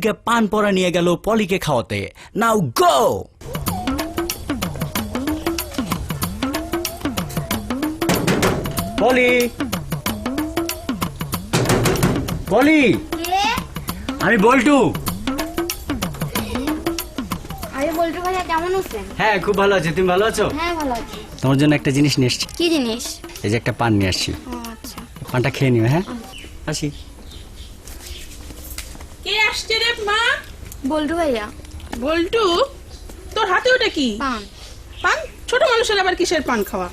থেকে পান পরা নিয়ে গেল পলিকে খাওয়াতে। নাও গো। পলি, পলি, আমি বল্টু। আরে বল্টু ভাইয়া কেমন আছেন? হ্যাঁ খুব ভালো আছি, তুমি ভালো আছো? হ্যাঁ ভালো আছি। তোমার জন্য একটা জিনিস নিয়ে এসছি। কি জিনিস? এই যে একটা পান নিয়ে আসছি, ও আচ্ছা। পানটা খেয়ে নিও। হ্যাঁ আসি। কে আসছে রে মা? বল্টু ভাইয়া। বল্টু, তোর হাতে ওটা কি? পান। পান? ছোট মানুষের আবার কিসের পান খাওয়া?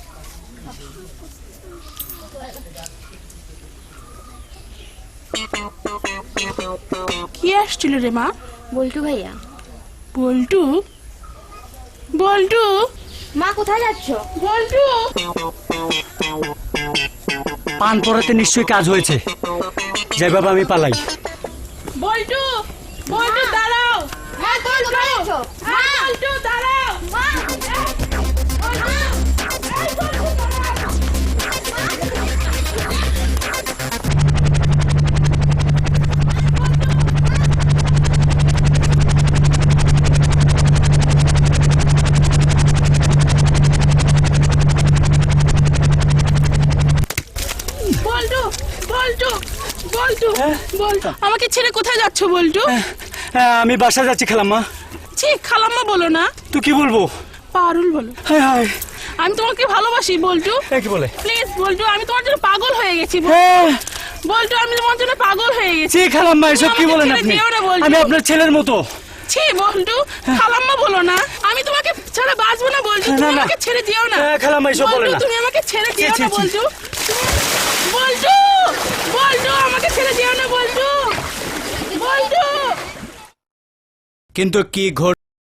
কি আসছিল রে মা? বল্টু ভাইয়া। বল্টু, বল্টু, মা কোথায় যাচ্ছ? বল্টু। পান পরাতে নিশ্চয়ই কাজ হয়েছে, যাই বাবা আমি পালাই। বল্টু, বল্টু দাঁড়াও। মা তুমি কোথায় যাচ্ছ? মা বল্টু দাঁড়াও। মা বল্টু, বল্টু, বল্টু, বল্টু, আমাকে ছেড়ে কোথায় যাচ্ছ বল্টু? হ্যাঁ আমি বাসা যাচ্ছি খালাম্মা। ছি, খালাম্মা বলো না, তুই কি বলবো? পারুল বলো। হায় হায়, আমি তোমাকে ভালোবাসি বল্টু। কি বলে? প্লিজ বল্টু, আমি তোমার জন্য পাগল হয়ে গেছি হ্যাঁ বল্টু, আমি তোমার জন্য পাগল হয়ে গেছি। জি খালাম্মা, এসব কি আমাকে বলেন ছেড়ে আপনি? যেও না বল্টু। আমি আপনার ছেলের মতো। ছি বল্টু, খালাম্মা বলো না, আমি তোমাকে ছাড়া বাঁচবো না বল্টু। না, তুমি না। আমাকে ছেড়ে যেও না। খালাম্মা এসব বলে বল্টু, না। তুমি আমাকে ছেড়ে যেও ছি, না ছি। বল্টু। বল্টু, বল্টু, আমাকে ছেড়ে যেও না বল্টু। বল্টু। কিন্তু কি ঘট